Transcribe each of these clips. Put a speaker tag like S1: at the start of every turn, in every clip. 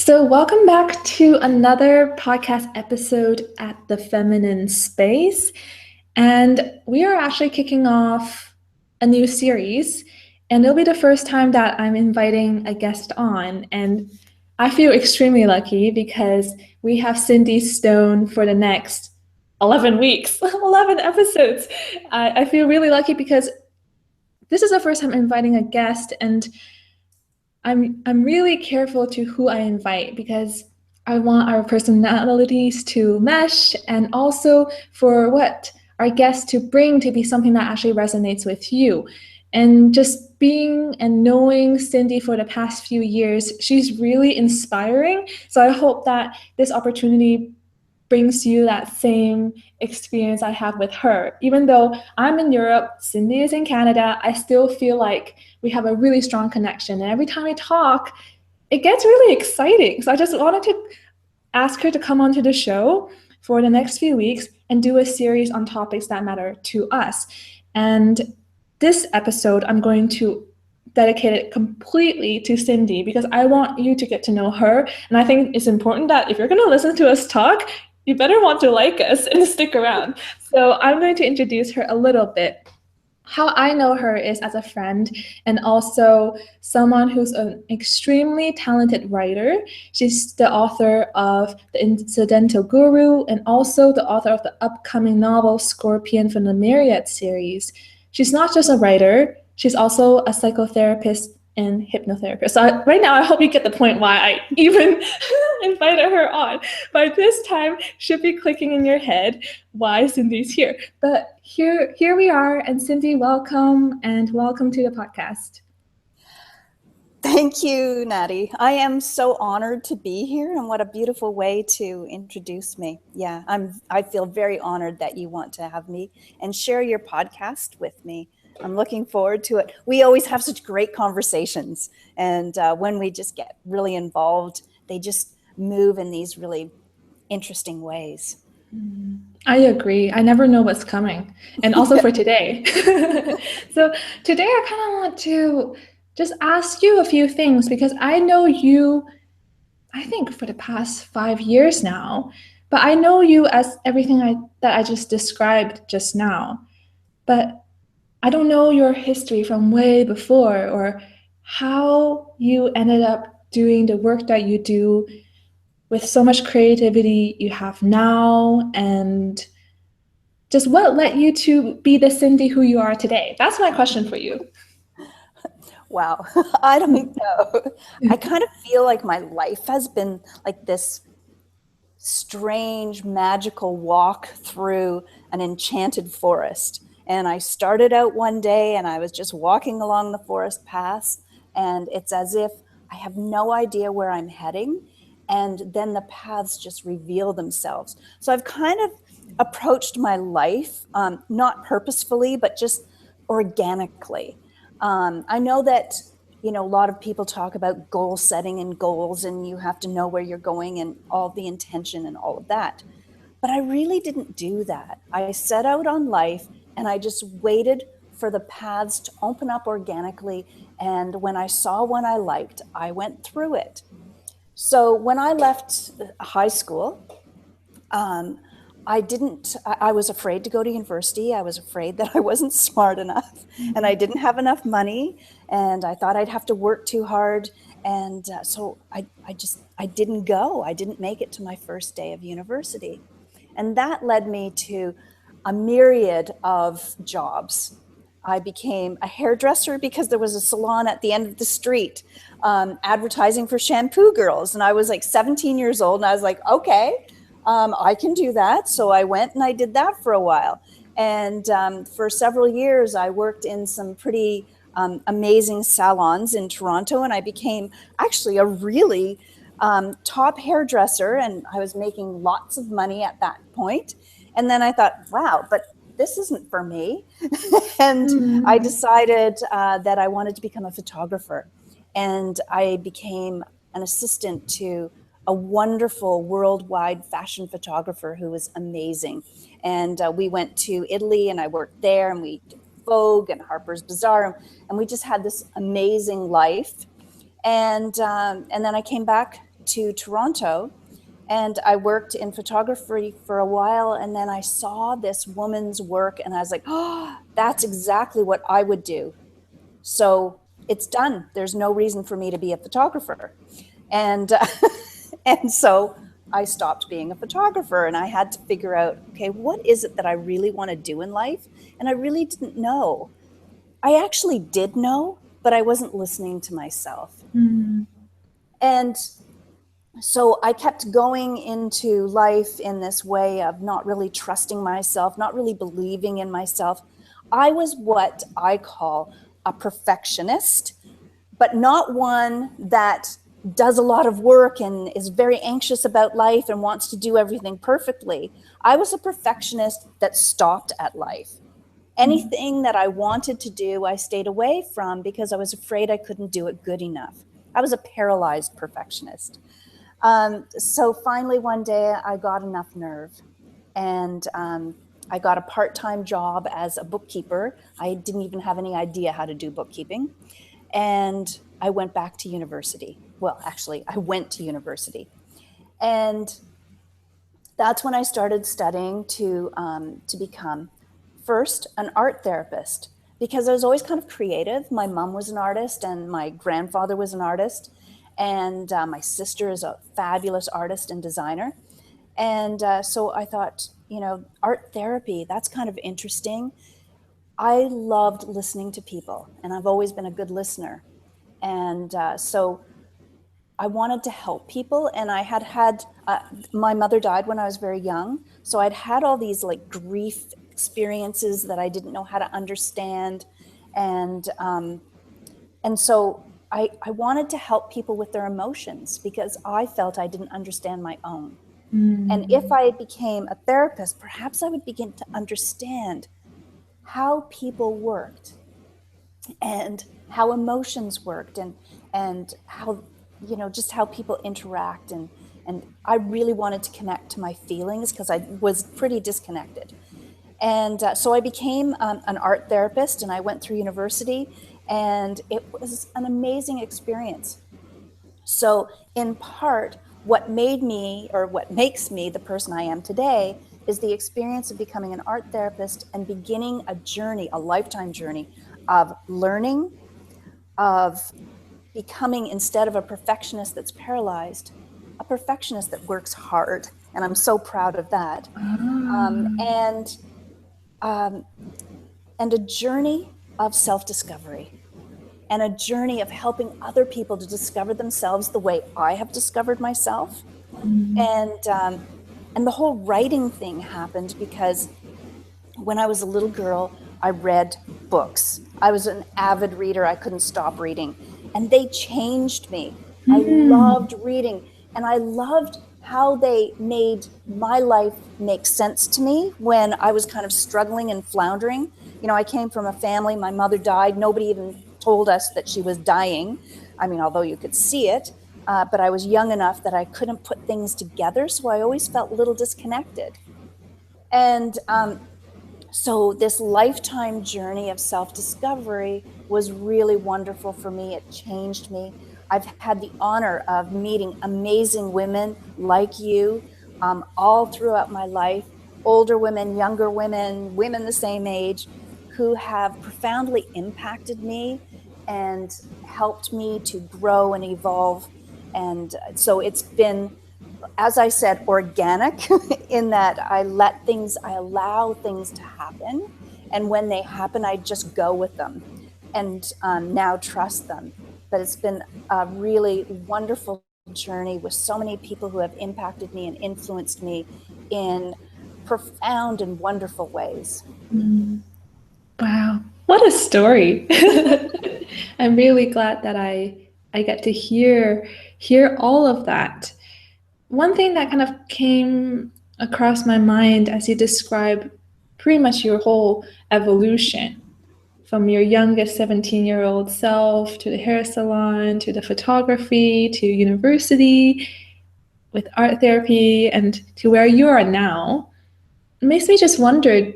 S1: So, welcome back to another podcast episode at the Feminine Space. And we are actually kicking off a new series, and it'll be the first time that I'm inviting a guest on. And I feel extremely lucky because we have Cindy Stone for the next 11 weeks, 11 episodes. I feel really lucky because this is the first time I'm inviting a guest, and I'm really careful to who I invite because I want our personalities to mesh and also for what our guests to bring to be something that actually resonates with you. And just being and knowing Cindy for the past few years, she's really inspiring. So I hope that this opportunity brings you that same experience I have with her. Even though I'm in Europe, Cindy is in Canada, I still feel like we have a really strong connection. And every time we talk, it gets really exciting. So I just wanted to ask her to come onto the show for the next few weeks and do a series on topics that matter to us. And this episode, I'm going to dedicate it completely to Cindy because I want you to get to know her. And I think it's important that if you're going to listen to us talk, you better want to like us and stick around. So I'm going to introduce her a little bit. How I know her is as a friend and also someone who's an extremely talented writer. She's the author of The Incidental Guru and also the author of the upcoming novel Scorpion from the Myriad series. She's not just a writer, she's also a psychotherapist and hypnotherapist. So right now, I hope you get the point why I even invited her on. By this time, should be clicking in your head why Cindy's here. But here we are, and Cindy, welcome to the podcast.
S2: Thank you, Natty. I am so honored to be here, and what a beautiful way to introduce me. Yeah, I feel very honored that you want to have me and share your podcast with me. I'm looking forward to it. We always have such great conversations, and when we just get really involved, they just move in these really interesting ways.
S1: I agree. I never know what's coming. And also for today. So today I kind of want to just ask you a few things because I know you, I think for the past 5 years now, but I know you as everything that I just described just now. But I don't know your history from way before or how you ended up doing the work that you do with so much creativity you have now, and just what led you to be the Cindy who you are today? That's my question for you.
S2: Wow, I don't know. I kind of feel like my life has been like this strange, magical walk through an enchanted forest. And I started out one day and I was just walking along the forest paths, and it's as if I have no idea where I'm heading. And then the paths just reveal themselves. So I've kind of approached my life, not purposefully, but just organically. I know that, a lot of people talk about goal setting and goals, and you have to know where you're going and all the intention and all of that. But I really didn't do that. I set out on life and I just waited for the paths to open up organically. And when I saw one I liked, I went through it. So when I left high school, I was afraid to go to university. I was afraid that I wasn't smart enough and I didn't have enough money, and I thought I'd have to work too hard. And so I didn't go. I didn't make it to my first day of university. And that led me to a myriad of jobs. I became a hairdresser because there was a salon at the end of the street advertising for shampoo girls. And I was like 17 years old, and I was like, okay, I can do that. So I went and I did that for a while. And for several years, I worked in some pretty amazing salons in Toronto, and I became actually a really top hairdresser, and I was making lots of money at that point. And then I thought, wow, but this isn't for me. And I decided that I wanted to become a photographer. And I became an assistant to a wonderful worldwide fashion photographer who was amazing. And we went to Italy and I worked there, and we did Vogue and Harper's Bazaar, and we just had this amazing life. And then I came back to Toronto, and I worked in photography for a while, and then I saw this woman's work and I was like, oh, that's exactly what I would do. So it's done. There's no reason for me to be a photographer. And and so I stopped being a photographer, and I had to figure out, okay, what is it that I really want to do in life? And I really didn't know. I actually did know, but I wasn't listening to myself. And so I kept going into life in this way of not really trusting myself, not really believing in myself. I was what I call a perfectionist, but not one that does a lot of work and is very anxious about life and wants to do everything perfectly. I was a perfectionist that stopped at life. Anything that I wanted to do, I stayed away from because I was afraid I couldn't do it good enough. I was a paralyzed perfectionist. So finally one day I got enough nerve, and I got a part-time job as a bookkeeper. I didn't even have any idea how to do bookkeeping. And I went back to university. Well, actually, I went to university. And that's when I started studying to become first an art therapist, because I was always kind of creative. My mom was an artist and my grandfather was an artist. And my sister is a fabulous artist and designer. And so I thought, art therapy, that's kind of interesting. I loved listening to people, and I've always been a good listener. And so I wanted to help people. And I had my mother died when I was very young. So I'd had all these like grief experiences that I didn't know how to understand. And so I wanted to help people with their emotions because I felt I didn't understand my own. And if I became a therapist, perhaps I would begin to understand how people worked and how emotions worked, and how, just how people interact. And I really wanted to connect to my feelings because I was pretty disconnected. And so I became an art therapist, and I went through university, and it was an amazing experience. So in part, what made me, or what makes me the person I am today, is the experience of becoming an art therapist and beginning a journey, a lifetime journey of learning, of becoming, instead of a perfectionist that's paralyzed, a perfectionist that works hard. And I'm so proud of that. And a journey of self-discovery, and a journey of helping other people to discover themselves the way I have discovered myself. And the whole writing thing happened because when I was a little girl, I read books. I was an avid reader. I couldn't stop reading. And they changed me. I loved reading. And I loved how they made my life make sense to me when I was kind of struggling and floundering. I came from a family, my mother died. Nobody even told us that she was dying. I mean, although you could see it, but I was young enough that I couldn't put things together. So I always felt a little disconnected. And so this lifetime journey of self-discovery was really wonderful for me. It changed me. I've had the honor of meeting amazing women like you all throughout my life, older women, younger women, women the same age, who have profoundly impacted me and helped me to grow and evolve. And so it's been, as I said, organic in that I allow things to happen. And when they happen, I just go with them and now trust them. But it's been a really wonderful journey with so many people who have impacted me and influenced me in profound and wonderful ways.
S1: Wow, what a story. I'm really glad that I get to hear all of that. One thing that kind of came across my mind as you describe pretty much your whole evolution, from your youngest 17-year-old self to the hair salon to the photography to university with art therapy and to where you are now, it makes me just wonder,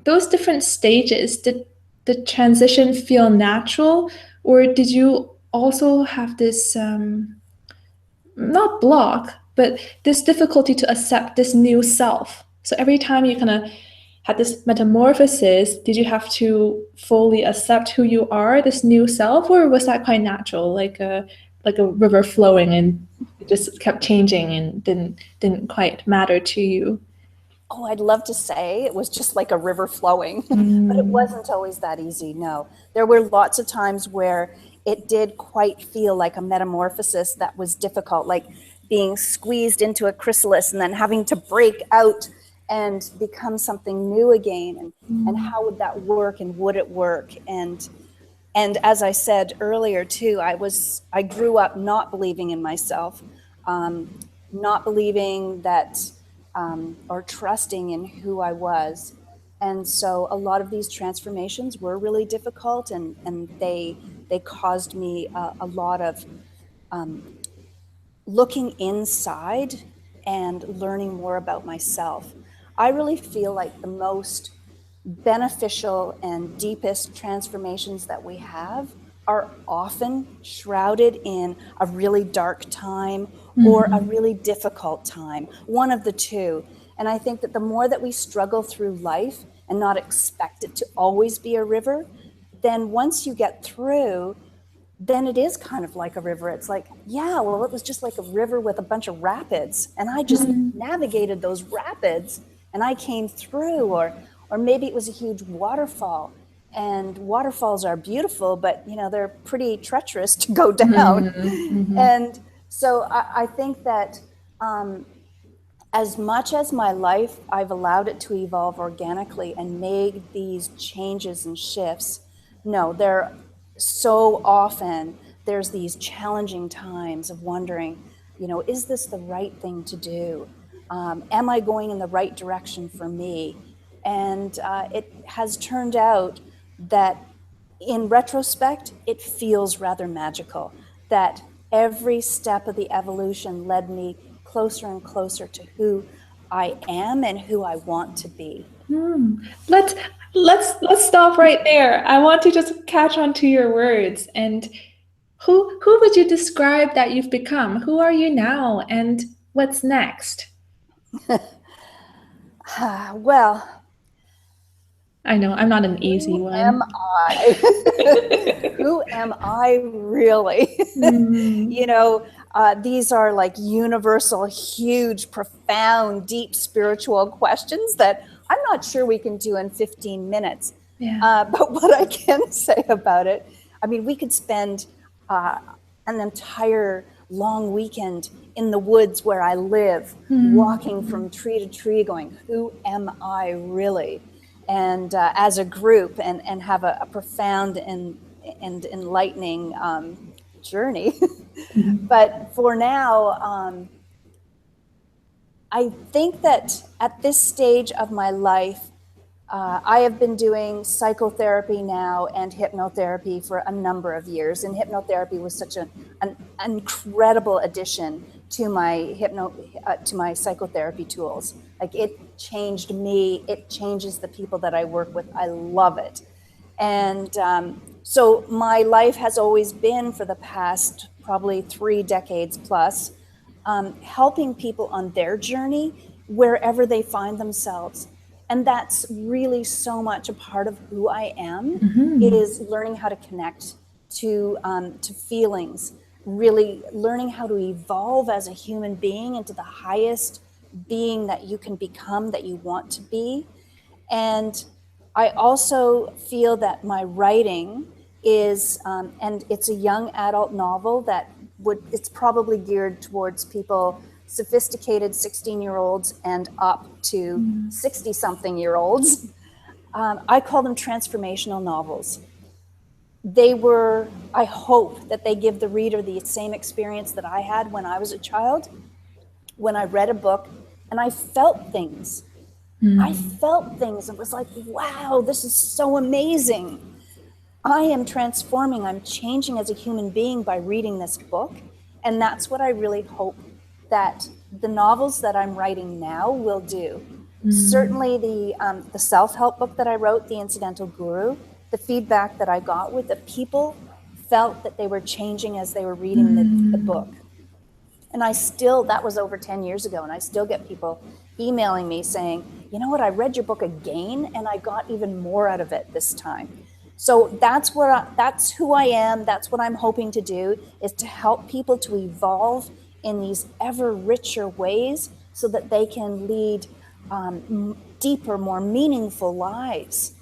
S1: those different stages, did the transition feel natural, or did you also have this not block, but this difficulty to accept this new self. So every time you kind of had this metamorphosis, did you have to fully accept who you are, this new self, or was that quite natural, like a river flowing and it just kept changing and didn't quite matter to you?
S2: Oh, I'd love to say it was just like a river flowing, but it
S1: Mm.
S2: wasn't always that easy. No, there were lots of times where it did quite feel like a metamorphosis that was difficult, like being squeezed into a chrysalis and then having to break out and become something new again. And how would that work and would it work? And as I said earlier too, I grew up not believing in myself, not believing that or trusting in who I was. And so a lot of these transformations were really difficult, and they caused me a lot of looking inside and learning more about myself. I really feel like the most beneficial and deepest transformations that we have are often shrouded in a really dark time or a
S1: Mhm.
S2: really difficult time, one of the two. And I think that the more that we struggle through life and not expect it to always be a river, then once you get through, then it is kind of like a river. It's like, yeah, well, it was just like a river with a bunch of rapids, and I just
S1: Mhm.
S2: navigated those rapids and I came through. Or maybe it was a huge waterfall, and waterfalls are beautiful, but they're pretty treacherous to go down.
S1: Mhm. Mhm.
S2: And so I think that as much as my life, I've allowed it to evolve organically and made these changes and shifts. No, there so often there's these challenging times of wondering, is this the right thing to do? Am I going in the right direction for me? And it has turned out that in retrospect, it feels rather magical that every step of the evolution led me closer and closer to who I am and who I want to be.
S1: Hmm. Let's let's stop right there. I want to just catch on to your words. And who would you describe that you've become? Who are you now, and what's next?
S2: Well,
S1: I know I'm not an easy
S2: who am
S1: one.
S2: I? Who am I really?
S1: Hmm.
S2: you know, these are like universal, huge, profound, deep spiritual questions that I'm not sure we can do in 15 minutes.
S1: Yeah.
S2: But what I can say about it, I mean, we could spend uh, an entire long weekend in the woods where I live, walking
S1: Hmm.
S2: from tree to tree, going, who am I really? And as a group, and have a profound and enlightening journey. But for now, I think that at this stage of my life, I have been doing psychotherapy now and hypnotherapy for a number of years. And hypnotherapy was such an incredible addition to to my psychotherapy tools. Like, it changed me. It changes the people that I work with. I love it. And so my life has always been, for the past probably 3 decades plus, helping people on their journey wherever they find themselves. And that's really so much a part of who I am,
S1: Hmm.
S2: is learning how to connect to feelings, really learning how to evolve as a human being into the highest being that you can become, that you want to be. And I also feel that my writing is, and it's a young adult novel that it's probably geared towards people, sophisticated 16-year-olds and up to 60-something-year-olds. I call them transformational novels. I hope that they give the reader the same experience that I had when I was a child, when I read a book and I felt things. I felt things and was like, wow, this is so amazing. I am transforming. I'm changing as a human being by reading this book. And that's what I really hope that the novels that I'm writing now will do. Certainly the self-help book that I wrote, The Incidental Guru, the feedback that I got with the people felt that they were changing as they were reading the book. And that was over 10 years ago, and I still get people emailing me saying, you know what, I read your book again and I got even more out of it this time. So that's who I am. That's what I'm hoping to do, is to help people to evolve in these ever richer ways so that they can lead deeper, more meaningful lives.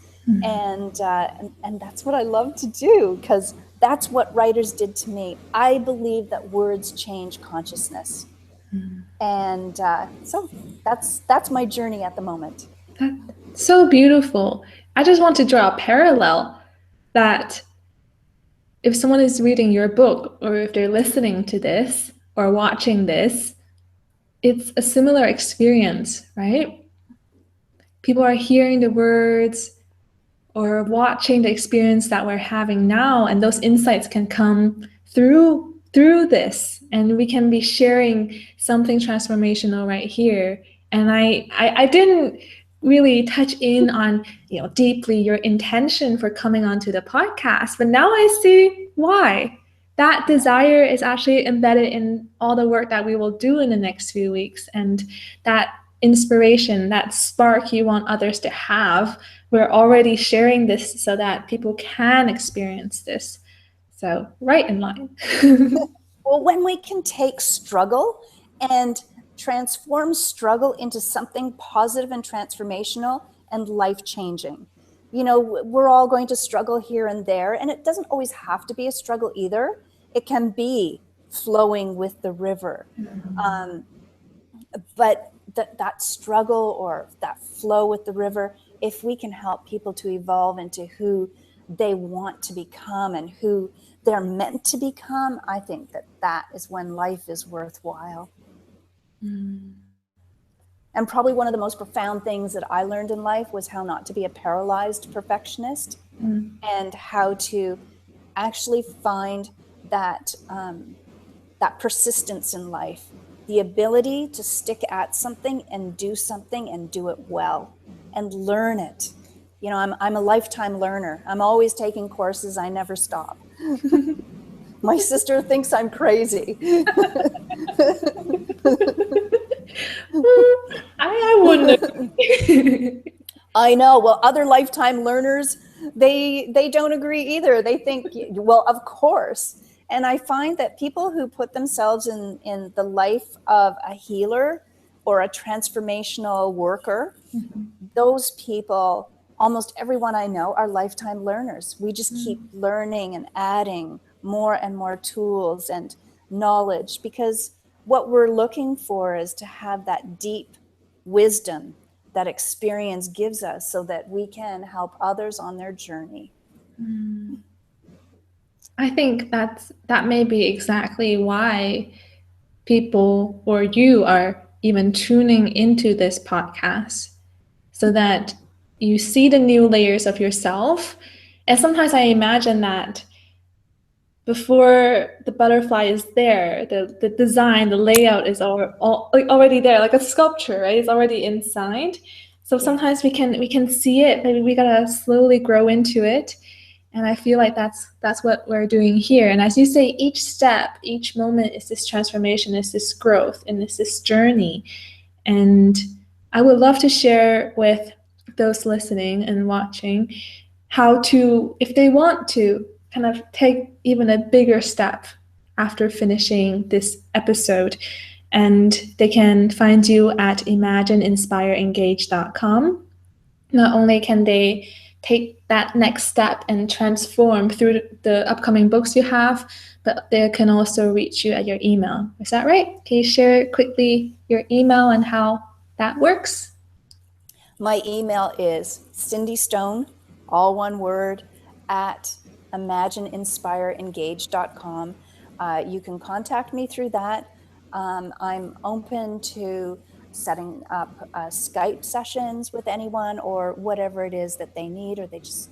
S2: And that's what I love to do, because that's what writers did to me. I believe that words change consciousness. And so that's my journey at the moment.
S1: That's so beautiful. I just want to draw a parallel that if someone is reading your book, or if they're listening to this or watching this, it's a similar experience, right? People are hearing the words or watching the experience that we're having now, and those insights can come through this, and we can be sharing something transformational right here. And I didn't really touch in on, deeply your intention for coming onto the podcast, but now I see why. That desire is actually embedded in all the work that we will do in the next few weeks, and that inspiration, that spark you want others to have, we're already sharing this so that people can experience this. So, right in line.
S2: Well, when we can take struggle and transform struggle into something positive and transformational and life-changing. We're all going to struggle here and there, and it doesn't always have to be a struggle either. It can be flowing with the river. But that struggle or that flow with the river, if we can help people to evolve into who they want to become and who they're meant to become, I think that is when life is worthwhile. And probably one of the most profound things that I learned in life was how not to be a paralyzed perfectionist, and how to actually find that persistence in life, the ability to stick at something and do it well and learn it. I'm a lifetime learner. I'm always taking courses. I never stop. My sister thinks I'm crazy.
S1: I wouldn't.
S2: I know. Well, other lifetime learners, they don't agree either. They think, well, of course. And I find that people who put themselves in the life of a healer or a transformational worker, those people, almost everyone I know, are lifetime learners. We just keep learning and adding more and more tools and knowledge, because what we're looking for is to have that deep wisdom that experience gives us so that we can help others on their journey.
S1: I think that may be exactly why people or you are even tuning into this podcast, so that you see the new layers of yourself. And sometimes I imagine that before the butterfly is there, the design, the layout is already there, like a sculpture, right? It's already inside. So sometimes we can see it, maybe we gotta slowly grow into it. And I feel like that's what we're doing here. And as you say, each step, each moment is this transformation, is this growth, and is this journey. And I would love to share with those listening and watching how to, if they want to, kind of take even a bigger step after finishing this episode. And they can find you at imagineinspireengage.com. Not only can they take that next step and transform through the upcoming books you have, but they can also reach you at your email. Is that right? Can you share quickly your email and how that works?
S2: My email is Cindy Stone, all one word, at imagineinspireengage.com. You can contact me through that. I'm open to setting up Skype sessions with anyone, or whatever it is that they need, or they just,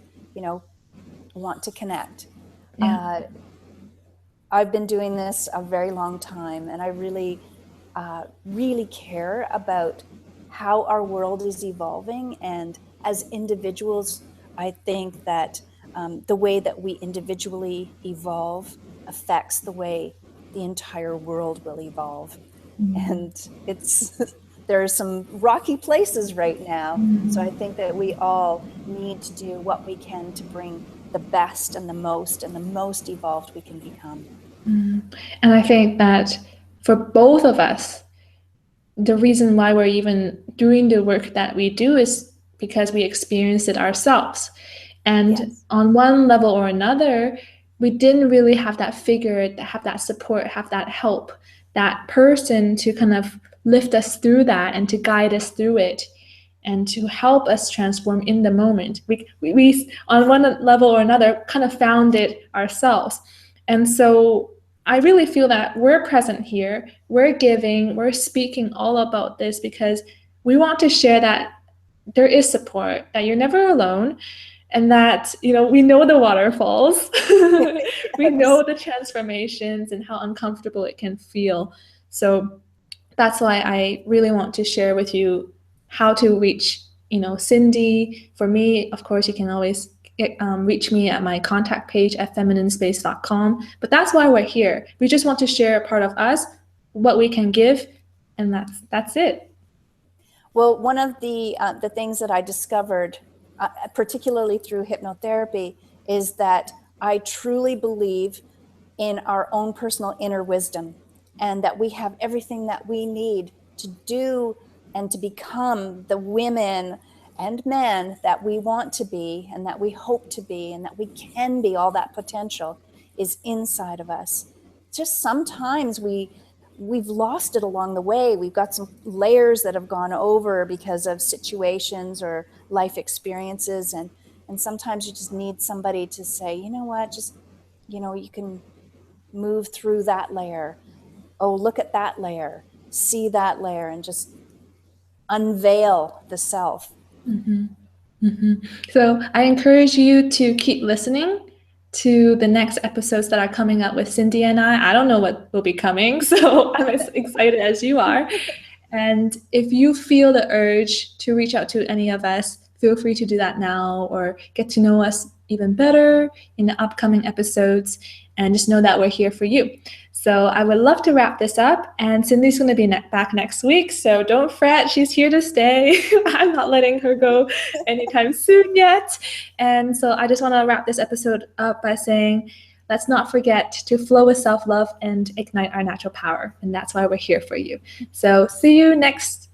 S2: want to connect.
S1: Yeah.
S2: I've been doing this a very long time, and I really, really care about how our world is evolving. And as individuals, I think that the way that we individually evolve affects the way the entire world will evolve. And there are some rocky places right now. So I think that we all need to do what we can to bring the best and the most evolved we can become.
S1: And I think that for both of us, the reason why we're even doing the work that we do is because we experienced it ourselves. And
S2: Yes.
S1: on one level or another, we didn't really have that figure, have that support, have that help, that person to kind of lift us through that and to guide us through it and to help us transform in the moment. We on one level or another, kind of found it ourselves. And so I really feel that we're present here, we're giving, we're speaking all about this because we want to share that there is support, that you're never alone, and that, we know the waterfalls, we know
S2: Yes.
S1: the transformations and how uncomfortable it can feel. So that's why I really want to share with you how to reach, Cindy. For me, of course, you can always reach me at my contact page at femininespace.com. But that's why we're here. We just want to share a part of us, what we can give, and that's it.
S2: Well, one of the things that I discovered, particularly through hypnotherapy, is that I truly believe in our own personal inner wisdom, and that we have everything that we need to do and to become the women and men that we want to be and that we hope to be and that we can be. All that potential is inside of us. Just sometimes we've lost it along the way. We've got some layers that have gone over because of situations or life experiences, and sometimes you just need somebody to say, you know what, just, you can move through that layer. Oh, look at that layer, see that layer, and just unveil the self.
S1: So I encourage you to keep listening to the next episodes that are coming up with Cindy and I. I don't know what will be coming, so I'm as excited as you are. And if you feel the urge to reach out to any of us, feel free to do that now or get to know us even better in the upcoming episodes. And just know that we're here for you. So I would love to wrap this up. And Cindy's going to be back next week. So don't fret. She's here to stay. I'm not letting her go anytime soon yet. And so I just want to wrap this episode up by saying, let's not forget to flow with self-love and ignite our natural power. And that's why we're here for you. So see you next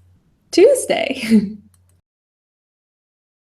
S1: Tuesday.